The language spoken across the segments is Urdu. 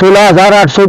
16,800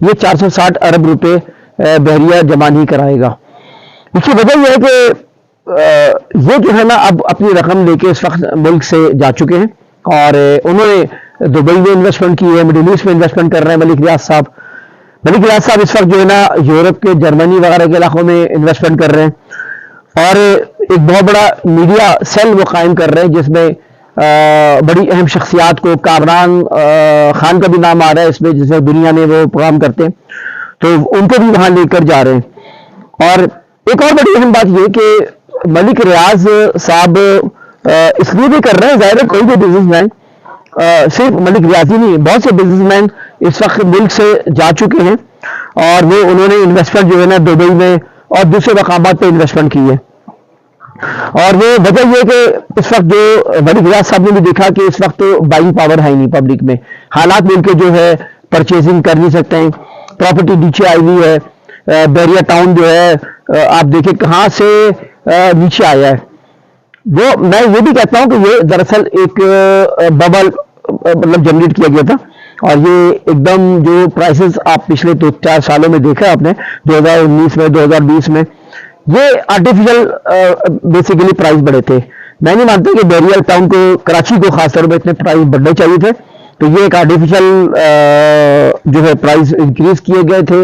یہ 460 ارب روپے بحریہ جمع نہیں کرائے گا. اس کی وجہ یہ ہے کہ یہ جو ہے نا اب اپنی رقم لے کے اس وقت ملک سے جا چکے ہیں اور انہوں نے دبئی میں انویسٹمنٹ کی ہے, مڈل ایسٹ میں انویسٹمنٹ کر رہے ہیں. ملک ریاض صاحب اس وقت جو ہے نا یورپ کے جرمنی وغیرہ کے علاقوں میں انویسٹمنٹ کر رہے ہیں اور ایک بہت بڑا میڈیا سیل وہ قائم کر رہے ہیں جس میں بڑی اہم شخصیات کو, کامران خان کا بھی نام آ رہا ہے اس میں, جس میں دنیا میں وہ پروگرام کرتے ہیں, تو ان کو بھی وہاں لے کر جا رہے ہیں. اور ایک اور بڑی اہم بات یہ کہ ملک ریاض صاحب اس لیے بھی کر رہے ہیں, ظاہر ہے کوئی بھی بزنس مین, صرف ملک ریاض ہی نہیں, بہت سے بزنس مین اس وقت ملک سے جا چکے ہیں اور وہ انہوں نے انویسٹمنٹ جو ہے نا دبئی میں اور دوسرے مقامات پہ انویسٹمنٹ کی ہے. اور وہ وجہ یہ کہ اس وقت جو ملک ریاض صاحب نے بھی دیکھا کہ اس وقت بائنگ پاور ہے نہیں پبلک میں, حالات مل کے جو ہے پرچیزنگ کر نہیں سکتے ہیں, پراپرٹی نیچے آئی ہوئی ہے. بحریہ ٹاؤن جو ہے آپ دیکھیں کہاں سے نیچے آیا ہے. وہ میں یہ بھی کہتا ہوں کہ یہ دراصل ایک ببل مطلب جنریٹ کیا گیا تھا اور یہ ایک دم جو پرائسز آپ پچھلے 2-4 سالوں میں دیکھا آپ نے, 2019 میں 2020 میں, یہ آرٹیفیشل بیسیکلی پرائز بڑھے تھے. میں نہیں مانتا کہ بحریہ ٹاؤن کو, کراچی کو خاص طور پہ اتنے پرائز بڑھنے چاہیے تھے, تو یہ ایک آرٹیفیشل جو ہے پرائز انکریز کیے گئے تھے.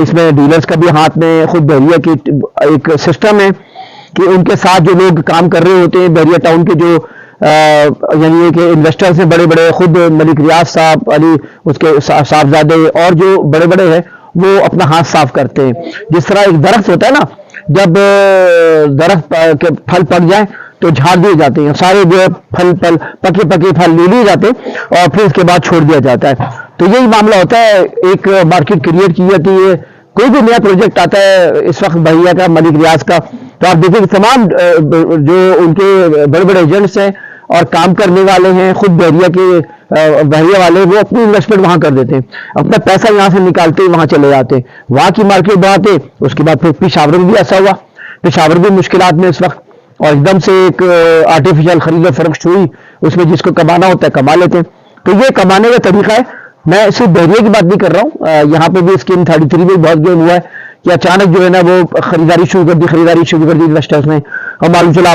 اس میں ڈیلرز کا بھی ہاتھ میں, خود بحریہ کی ایک سسٹم ہے کہ ان کے ساتھ جو لوگ کام کر رہے ہوتے ہیں بحریہ ٹاؤن کے جو یعنی کہ انویسٹرز ہیں بڑے بڑے, خود ملک ریاض صاحب, علی اس کے صاحبزادے اور جو بڑے بڑے ہیں وہ اپنا ہاتھ صاف کرتے ہیں. جس طرح ایک درخت ہوتا ہے نا, جب درخت کے پھل پک جائیں تو جھاڑ دیے جاتے ہیں, سارے جو ہے پھل پکے پھل لے لیے جاتے ہیں اور پھر اس کے بعد چھوڑ دیا جاتا ہے. تو یہی معاملہ ہوتا ہے, ایک مارکیٹ کریٹ کی جاتی ہے. کوئی بھی نیا پروجیکٹ آتا ہے اس وقت بحریہ کا, ملک ریاض کا, تو آپ دیکھیں کہ تمام جو ان کے بڑے بڑے ایجنٹس ہیں اور کام کرنے والے ہیں, خود بحریہ کے بحریہ والے, وہ اپنی انویسٹمنٹ وہاں کر دیتے ہیں, اپنا پیسہ یہاں سے نکالتے ہیں وہاں چلے جاتے ہیں, وہاں کی مارکیٹ بڑھاتے. اس کے بعد پھر پشاور میں بھی ایسا ہوا, پشاور بھی مشکلات میں اس وقت, اور ایک دم سے ایک آرٹیفیشل خرید و فروخت ہوئی, اس میں جس کو کمانا ہوتا ہے کما لیتے ہیں. تو یہ کمانے کا طریقہ ہے. میں صرف بحریہ کی بات نہیں کر رہا ہوں, یہاں پہ بھی اسکیم 33 میں بہت گیم ہوا ہے کہ اچانک جو ہے نا وہ خریداری شروع کر دی انویسٹرز نے, اور معلوم چلا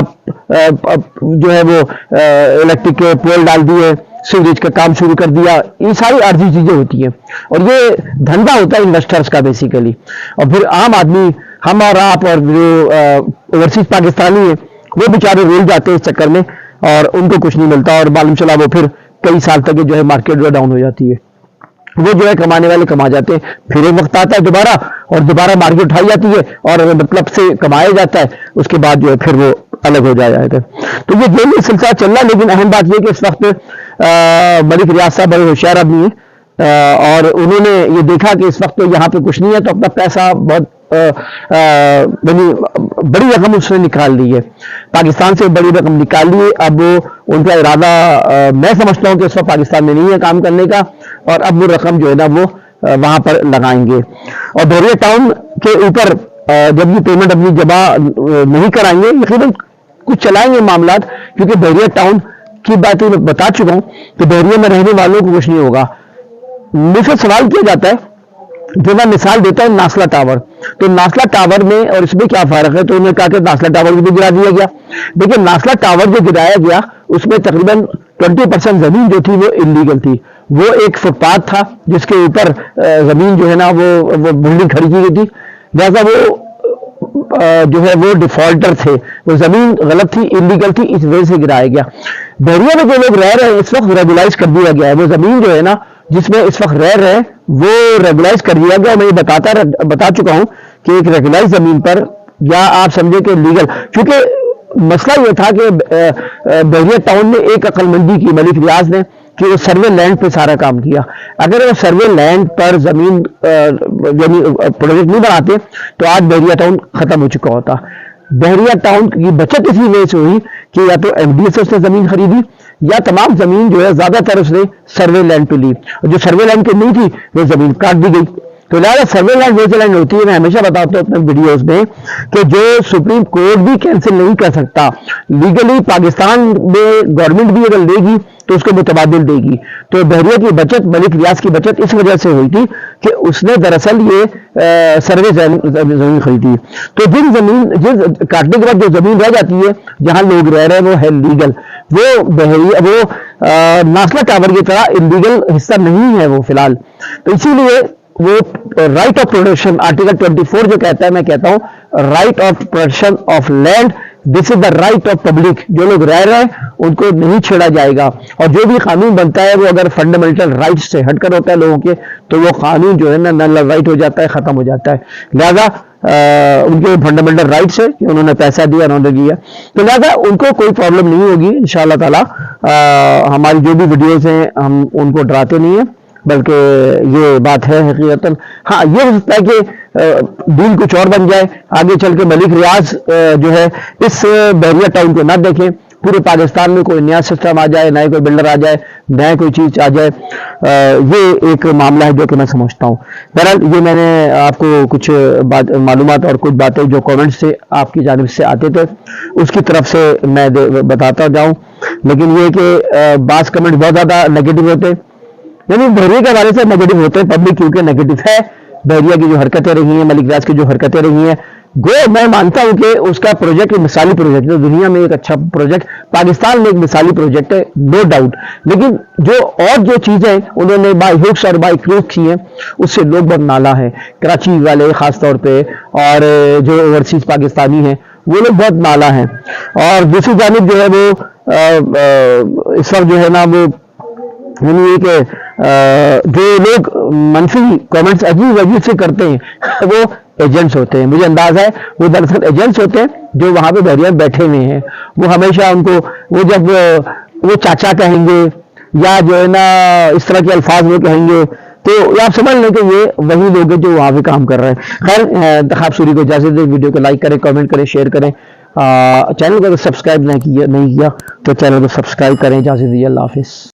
جو ہے وہ الیکٹرک کے پول ڈال دیے, سیوریج کا کام شروع کر دیا. یہ ساری عارضی چیزیں ہوتی ہیں اور یہ دھندا ہوتا ہے انویسٹرز کا بیسیکلی. اور پھر عام آدمی, ہم اور آپ اور جو اوورسیز پاکستانی ہیں, وہ بیچارے رول جاتے ہیں اس چکر میں اور ان کو کچھ نہیں ملتا, اور معلوم چلا وہ پھر کئی سال تک جو ہے مارکیٹ جو ڈاؤن ہو جاتی ہے. وہ جو ہے کمانے والے کما جاتے ہیں, پھر ایک وقت آتا ہے دوبارہ اور دوبارہ مارکیٹ اٹھائی جاتی ہے اور مطلب سے کمایا جاتا ہے, اس کے بعد جو ہے پھر وہ الگ ہو جاتا ہے. تو یہ گیم میں سلسلہ چل رہا ہے. لیکن اہم بات یہ کہ اس وقت ملک ریاض صاحب بڑے ہوشیار آدمی ہیں اور انہوں نے یہ دیکھا کہ اس وقت تو یہاں پہ کچھ نہیں ہے, تو اپنا پیسہ بہت بڑی رقم اس نے نکال لی ہے, پاکستان سے بڑی رقم نکال لی ہے. اب ان کا ارادہ میں سمجھتا ہوں کہ اس وقت پاکستان میں نہیں ہے کام کرنے کا, اور اب وہ رقم جو ہے نا وہ وہاں پر لگائیں گے. اور بحریہ ٹاؤن کے اوپر جب یہ پیمنٹ اپنی جمع نہیں کرائیں گے, یقیناً کچھ چلائیں گے معاملات, کیونکہ بحریہ ٹاؤن کی باتیں میں بتا چکا ہوں کہ بحریہ میں رہنے والوں کو کچھ نہیں ہوگا. مجھ سے سوال کیا جاتا ہے, جو میں مثال دیتا ہوں ناسلا ٹاور, تو ناسلا ٹاور میں اور اس میں کیا فرق ہے, تو انہوں نے کہا کہ ناسلا ٹاور بھی گرا دیا گیا. لیکن ناسلا ٹاور جو گرایا گیا اس میں تقریباً 20% زمین جو تھی وہ انلیگل تھی. وہ ایک فٹ پاتھ تھا جس کے اوپر زمین جو ہے نا وہ بلڈنگ کھڑی کی گئی تھی, لہٰذا وہ جو ہے وہ ڈیفالٹر تھے, وہ زمین غلط تھی, انلیگل تھی, اس وجہ سے گرایا گیا. بحریہ میں جو لوگ رہ رہے ہیں اس وقت ریگولائز کر دیا گیا ہے, وہ زمین جو ہے نا جس میں اس وقت رہ رہے ہیں وہ ریگولائز کر دیا گیا. میں یہ بتا چکا ہوں کہ ایک ریگولائز زمین پر, یا آپ سمجھے کہ لیگل, کیونکہ مسئلہ یہ تھا کہ بحریہ ٹاؤن میں ایک عقل مندی کی ملک ریاض نے کہ وہ سروے لینڈ پہ سارا کام کیا. اگر وہ سروے لینڈ پر زمین یعنی پروجیکٹ نہیں بناتے تو آج بحریہ ٹاؤن ختم ہو چکا ہوتا. بحریہ ٹاؤن کی بچت اسی وجہ سے ہوئی کہ یا تو ایم ڈی ایس سے اس نے زمین خریدی, یا تمام زمین جو ہے زیادہ تر اس نے سروے لینڈ پہ لی, اور جو سروے لینڈ پہ نہیں تھی وہ زمین کاٹ دی گئی. تو لہٰذا سروے لینڈ ویسے لینڈ ہوتی ہے. میں ہمیشہ بتاتا ہوں اپنے ویڈیوز میں کہ جو سپریم کورٹ بھی کینسل نہیں کر سکتا, لیگلی پاکستان میں گورنمنٹ بھی اگر لے گی تو اس کو متبادل دے گی. تو بحریہ کی بچت، ملک ریاض کی بچت اس وجہ سے ہوئی تھی کہ اس نے دراصل یہ سروے زمین خریدی. تو جس کاٹنے کے بعد جو زمین رہ جاتی ہے جہاں لوگ رہ رہے ہیں وہ ہے لیگل، وہ بحریہ وہ ناسلا ٹاور کی طرح انلیگل حصہ نہیں ہے وہ فی الحال. تو اسی لیے وہ رائٹ آف پروٹیکشن آرٹیکل 24 جو کہتا ہے، میں کہتا ہوں right of protection of land, this is the right of public. جو لوگ رہ رہے ہیں ان کو نہیں چھیڑا جائے گا، اور جو بھی قانون بنتا ہے وہ اگر فنڈامنٹل رائٹ سے ہٹ کر ہوتا ہے لوگوں کے تو وہ قانون جو ہے نا نل رائٹ ہو جاتا ہے، ختم ہو جاتا ہے. لہذا ان کے فنڈامنٹل رائٹس ہے کہ انہوں نے پیسہ دیا، انہوں نے دیا، تو لہذا ان کو کوئی پرابلم نہیں ہوگی انشاءاللہ تعالی. ہماری جو بھی ویڈیوز ہیں ہم ان کو ڈراتے نہیں ہیں، بلکہ یہ بات ہے حقیقتاً. ہاں یہ ہو سکتا ہے کہ دین کچھ اور بن جائے آگے چل کے، ملک ریاض جو ہے اس بحریہ ٹاؤن کو نہ دیکھیں، پورے پاکستان میں کوئی نیا سسٹم آ جائے، نئے کوئی بلڈر آ جائے، نئے کوئی چیز آ جائے، یہ ایک معاملہ ہے جو کہ میں سمجھتا ہوں. بہرحال یہ میں نے آپ کو کچھ معلومات اور کچھ باتیں جو کامنٹ سے آپ کی جانب سے آتے تھے اس کی طرف سے میں بتاتا جاؤں. لیکن یہ کہ بعض کمنٹ بہت زیادہ نیگیٹو ہوتے، یعنی بحریہ کے حوالے سے نیگیٹو ہوتے ہیں پبلک، کیونکہ نیگیٹو ہے بحریہ کی جو حرکتیں رہی ہیں، ملک ریاض کی جو حرکتیں رہی ہیں. گو میں مانتا ہوں کہ اس کا پروجیکٹ مثالی پروجیکٹ ہے، دنیا میں ایک اچھا پروجیکٹ، پاکستان میں ایک مثالی پروجیکٹ ہے نو ڈاؤٹ. لیکن جو اور جو چیزیں انہوں نے بائی ہکس اور بائی کروک کی ہیں اس سے لوگ بہت نالا ہیں، کراچی والے خاص طور پہ اور جو اوورسیز پاکستانی ہیں وہ لوگ بہت نالا ہیں. اور دوسری جانب جو ہے وہ اس وقت جو ہے نا وہ یعنی یہ کہ جو لوگ منفی کامنٹس عجیب سے کرتے ہیں وہ ایجنٹس ہوتے ہیں. مجھے اندازہ ہے وہ دراصل ایجنٹس ہوتے ہیں جو وہاں پہ بحریہ بیٹھے ہوئے ہیں. وہ ہمیشہ ان کو وہ جب وہ چاچا کہیں گے یا جو ہے نا اس طرح کے الفاظ وہ کہیں گے تو آپ سمجھ لیں کہ یہ وہی لوگ ہیں جو وہاں پہ کام کر رہے ہیں. خیر انتخاب سوری کو اجازت دیں، ویڈیو کو لائک کریں، کامنٹ کریں، شیئر کریں. چینل کو اگر سبسکرائب نہیں کیا تو چینل کو سبسکرائب کریں. اجازت دیجیے، اللہ حافظ.